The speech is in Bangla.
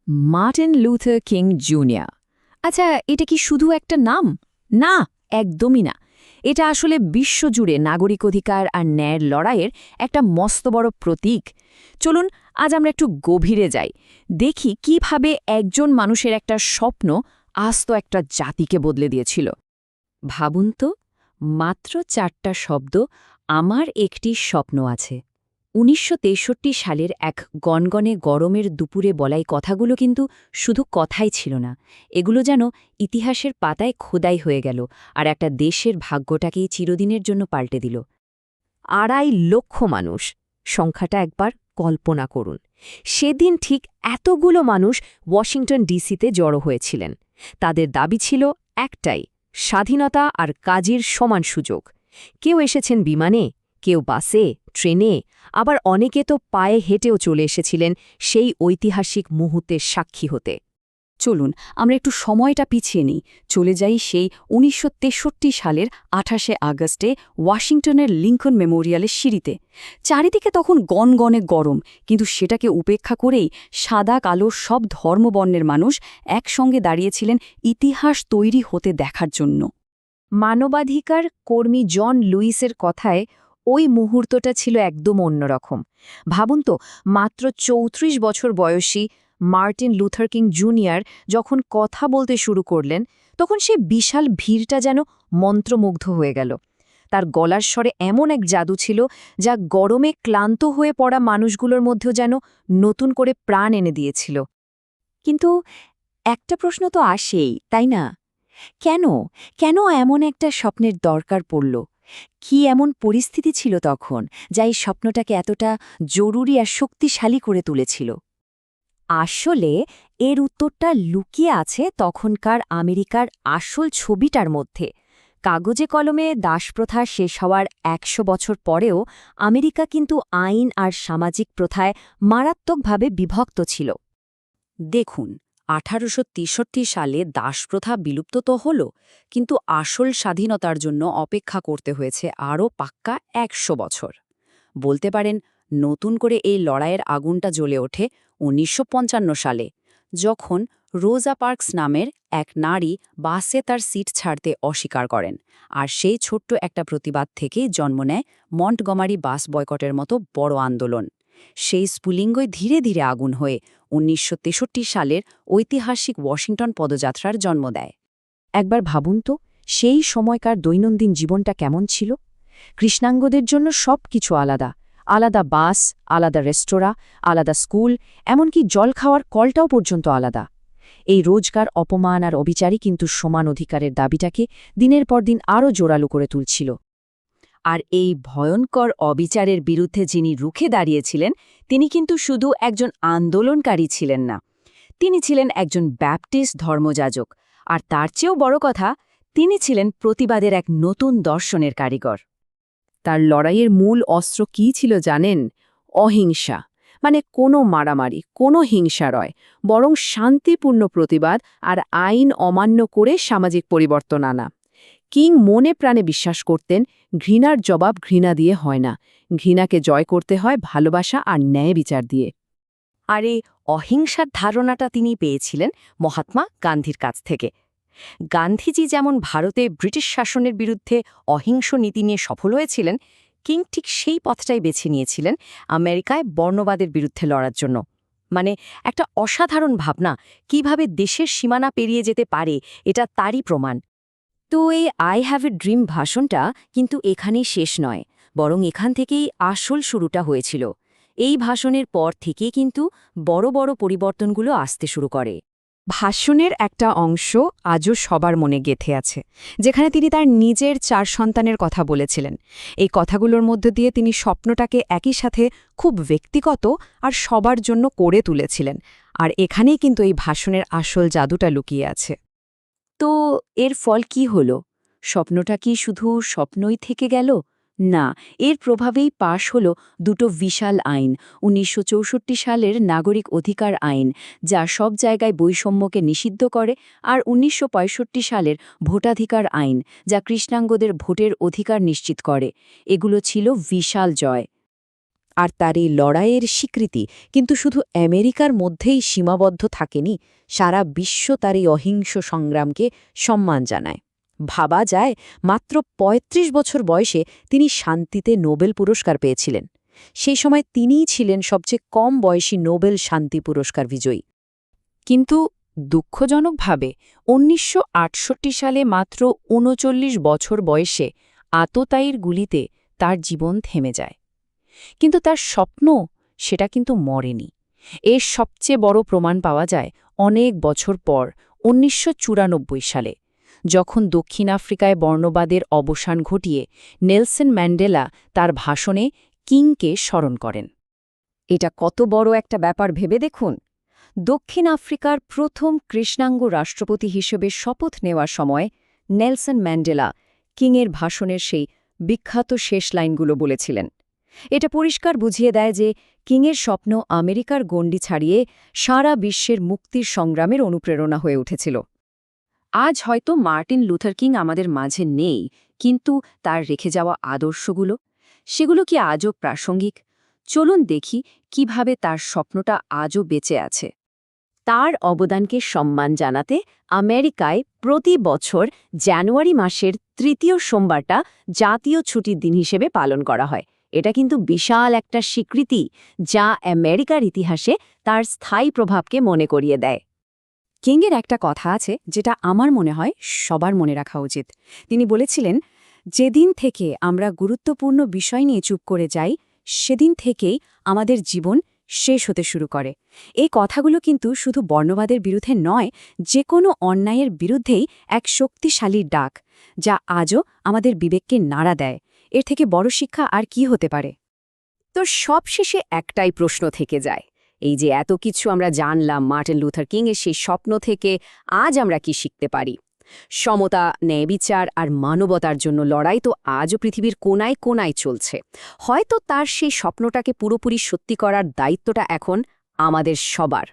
Martin Luther king junior. আচ্ছা, এটা কি শুধু একটা নাম? না, একদমই না। এটা আসলে বিশ্বজুড়ে নাগরিক অধিকার আর ন্যায়ের লড়াইয়ের একটা মস্ত বড় প্রতীক। চলুন আজ আমরা একটু গভীরে যাই, দেখি কিভাবে একজন মানুষের একটা স্বপ্ন আস্ত একটা জাতিকে বদলে দিয়েছিল। ভাবুন তো, মাত্র 4টা শব্দ, আমার একটি স্বপ্ন আছে। ১৯৬৩ সালের এক গনগনে গরমের দুপুরে বলাই কথাগুলো কিন্তু শুধু কথাই ছিল না, এগুলো যেন ইতিহাসের পাতায় খোদাই হয়ে গেল আর একটা দেশের ভাগ্যটাকেই চিরদিনের জন্য পাল্টে দিল। 2.5 লক্ষ মানুষ, সংখ্যাটা একবার কল্পনা করুন। সেদিন ঠিক এতগুলো মানুষ ওয়াশিংটন ডিসিতে জড়ো হয়েছিলেন। তাদের দাবি ছিল একটাই, স্বাধীনতা আর কাজের সমান সুযোগ। কেউ এসেছেন বিমানে, কেউ বাসে, ট্রেনে, আবার অনেকে তো পায়ে হেঁটেও চলে এসেছিলেন সেই ঐতিহাসিক মুহূর্তের সাক্ষী হতে। চলুন আমরা একটু সময়টা পিছিয়ে নিই, চলে যাই সেই ১৯৬৩ সালের ২৮শে আগস্টে ওয়াশিংটনের লিঙ্কন মেমোরিয়ালের সিঁড়িতে। চারিদিকে তখন গনগনে গরম, কিন্তু সেটাকে উপেক্ষা করেই সাদা কালো সব ধর্মবর্ণের মানুষ একসঙ্গে দাঁড়িয়েছিলেন ইতিহাস তৈরি হতে দেখার জন্য। মানবাধিকার কর্মী জন লুইসের কথায় ওই মুহূর্তটা ছিল একদম অন্যরকম। ভাবুন তো, মাত্র ৩৪ বছর বয়সী মার্টিন লুথার কিং জুনিয়র যখন কথা বলতে শুরু করলেন, তখন সে বিশাল ভিড়টা যেন মন্ত্রমুগ্ধ হয়ে গেল। তার গলার স্বরে এমন এক জাদু ছিল যা গরমে ক্লান্ত হয়ে পড়া মানুষগুলোর মধ্যেও যেন নতুন করে প্রাণ এনে দিয়েছিল। কিন্তু একটা প্রশ্ন তো আসেই, তাই না? কেন কেন এমন একটা স্বপ্নের দরকার পড়ল? কি এমন পরিস্থিতি ছিল তখন যা এই স্বপ্নটাকে এতটা জরুরি আর শক্তিশালী করে তুলেছিল? আসলে এর উত্তরটা লুকিয়ে আছে তখনকার আমেরিকার আসল ছবিটার মধ্যে। কাগজে কলমে দাসপ্রথা শেষ হওয়ার ১০০ বছর পরেও আমেরিকা কিন্তু আইন আর সামাজিক প্রথায় মারাত্মকভাবে বিভক্ত ছিল। দেখুন, ১৮৬৩ সালে দাসপ্রথা বিলুপ্ত তো হল, কিন্তু আসল স্বাধীনতার জন্য অপেক্ষা করতে হয়েছে আরও পাক্কা ১০০ বছর। বলতে পারেন, নতুন করে এই লড়াইয়ের আগুনটা জ্বলে ওঠে ১৯৫৫ সালে, যখন রোজা পার্কস নামের এক নারী বাসে তার সিট ছাড়তে অস্বীকার করেন। আর সেই ছোট্ট একটা প্রতিবাদ থেকেই জন্ম নেয় মন্টগমারি বাস বয়কটের মতো বড় আন্দোলন। সেই স্ফুলিঙ্গই ধীরে ধীরে আগুন হয়ে ১৯৬৩ সালের ঐতিহাসিক ওয়াশিংটন পদযাত্রার জন্ম দেয়। একবার ভাবুন তো, সেই সময়কার দৈনন্দিন জীবনটা কেমন ছিল। কৃষ্ণাঙ্গদের জন্য সব কিছু আলাদা, আলাদা বাস, আলাদা রেস্তোরাঁ, আলাদা স্কুল, এমনকি জল খাওয়ার কলটাও পর্যন্ত আলাদা। এই রোজকার অপমান আর অবিচারই কিন্তু সমান অধিকারের দাবিটাকে দিনের পর দিন আরও জোরালো করে তুলছিল। আর এই ভয়ঙ্কর অবিচারের বিরুদ্ধে যিনি রুখে দাঁড়িয়েছিলেন, তিনি কিন্তু শুধু একজন আন্দোলনকারী ছিলেন না, তিনি ছিলেন একজন ব্যাপটিস্ট ধর্মযাজক। আর তার চেয়েও বড় কথা, তিনি ছিলেন প্রতিবাদের এক নতুন দর্শনের কারিগর। তার লড়াইয়ের মূল অস্ত্র কী ছিল জানেন? অহিংসা। মানে কোনো মারামারি, কোনো হিংসা নয়, বরং শান্তিপূর্ণ প্রতিবাদ আর আইন অমান্য করে সামাজিক পরিবর্তন আনা। কিং মনে প্রাণে বিশ্বাস করতেন, ঘৃণার জবাব ঘৃণা দিয়ে হয় না, ঘৃণাকে জয় করতে হয় ভালোবাসা আর ন্যায় বিচার দিয়ে। আর এই অহিংসার ধারণাটা তিনি পেয়েছিলেন মহাত্মা গান্ধীর কাছ থেকে। গান্ধীজি যেমন ভারতে ব্রিটিশ শাসনের বিরুদ্ধে অহিংস নীতি নিয়ে সফল হয়েছিলেন, কিং ঠিক সেই পথটাই বেছে নিয়েছিলেন আমেরিকায় বর্ণবাদের বিরুদ্ধে লড়ার জন্য। মানে একটা অসাধারণ ভাবনা, কিভাবে দেশের সীমানা পেরিয়ে যেতে পারে, এটা তারই প্রমাণ। তো এই আই হ্যাভ এ ড্রিম ভাষণটা কিন্তু এখানেই শেষ নয়, বরং এখান থেকেই আসল শুরুটা হয়েছিল। এই ভাষণের পর থেকেই কিন্তু বড় বড় পরিবর্তনগুলো আসতে শুরু করে। ভাষণের একটা অংশ আজও সবার মনে গেঁথে আছে, যেখানে তিনি তার নিজের 4 সন্তানের কথা বলেছিলেন। এই কথাগুলোর মধ্য দিয়ে তিনি স্বপ্নটাকে একই সাথে খুব ব্যক্তিগত আর সবার জন্য করে তুলেছিলেন। আর এখানেই কিন্তু এই ভাষণের আসল জাদুটা লুকিয়ে আছে। তো এর ফল কি হল? স্বপ্নটা কি শুধু স্বপ্নই থেকে গেল? না, এর প্রভাবেই পাশ হল দুটো বিশাল আইন। ১৯৬৪ সালের নাগরিক অধিকার আইন, যা সব জায়গায় বৈষম্যকে নিষিদ্ধ করে, আর ১৯৬৫ সালের ভোটাধিকার আইন, যা কৃষ্ণাঙ্গদের ভোটের অধিকার নিশ্চিত করে। এগুলো ছিল বিশাল জয়। আর তার এই লড়াইয়ের স্বীকৃতি কিন্তু শুধু আমেরিকার মধ্যেই সীমাবদ্ধ থাকেনি, সারা বিশ্ব তার এই অহিংস সংগ্রামকে সম্মান জানায়। ভাবা যায়, মাত্র ৩৫ বছর বয়সে তিনি শান্তিতে নোবেল পুরস্কার পেয়েছিলেন। সেই সময় তিনিই ছিলেন সবচেয়ে কম বয়সী নোবেল শান্তি পুরস্কার বিজয়ী। কিন্তু দুঃখজনকভাবে ১৯৬৮ সালে মাত্র ৩৯ বছর বয়সে আততায়ীর গুলিতে তার জীবন থেমে যায়। কিন্তু তার স্বপ্ন, সেটা কিন্তু মরেনি। এর সবচেয়ে বড় প্রমাণ পাওয়া যায় অনেক বছর পর ১৯৯৪ সালে, যখন দক্ষিণ আফ্রিকায় বর্ণবাদের অবসান ঘটিয়ে নেলসন ম্যান্ডেলা তার ভাষণে কিংকে স্মরণ করেন। এটা কত বড় একটা ব্যাপার ভেবে দেখুন। দক্ষিণ আফ্রিকার প্রথম কৃষ্ণাঙ্গ রাষ্ট্রপতি হিসেবে শপথ নেওয়ার সময় নেলসন ম্যান্ডেলা কিংয়ের ভাষণের সেই বিখ্যাত শেষ লাইনগুলো বলেছিলেন। এটা পরিষ্কার বুঝিয়ে দেয় যে কিংয়ের স্বপ্ন আমেরিকার গণ্ডি ছাড়িয়ে সারা বিশ্বের মুক্তির সংগ্রামের অনুপ্রেরণা হয়ে উঠেছিল। আজ হয়তো মার্টিন লুথার কিং আমাদের মাঝে নেই, কিন্তু তার রেখে যাওয়া আদর্শগুলো, সেগুলো কি আজও প্রাসঙ্গিক? চলুন দেখি কিভাবে তার স্বপ্নটা আজও বেঁচে আছে। তার অবদানকে সম্মান জানাতে আমেরিকায় প্রতি বছর জানুয়ারি মাসের ৩য় সোমবারটা জাতীয় ছুটির দিন হিসেবে পালন করা হয়। এটা কিন্তু বিশাল একটা স্বীকৃতি, যা আমেরিকার ইতিহাসে তার স্থায়ী প্রভাবকে মনে করিয়ে দেয়। কিংয়ের একটা কথা আছে যেটা আমার মনে হয় সবার মনে রাখা উচিত। তিনি বলেছিলেন, যেদিন থেকে আমরা গুরুত্বপূর্ণ বিষয় নিয়ে চুপ করে যাই, সেদিন থেকেই আমাদের জীবন শেষ হতে শুরু করে। এই কথাগুলো কিন্তু শুধু বর্ণবাদের বিরুদ্ধে নয়, যে কোনো অন্যায়ের বিরুদ্ধেই এক শক্তিশালী ডাক, যা আজও আমাদের বিবেককে নাড়া দেয়। এর থেকে বড় শিক্ষা আর কি হতে পারে? তো সবশেষে একটাই প্রশ্ন থেকে যায়, এই যে এত কিছু আমরা জানলাম মার্টিন লুথার কিংয়ের সেই স্বপ্ন থেকে, আজ আমরা কি শিখতে পারি? সমতা, ন্যায়বিচার আর মানবতার জন্য লড়াই তো আজও পৃথিবীর কোনায় কোনায় চলছে। হয়তো তার সেই স্বপ্নটাকে পুরোপুরি সত্যি করার দায়িত্বটা এখন আমাদের সবার।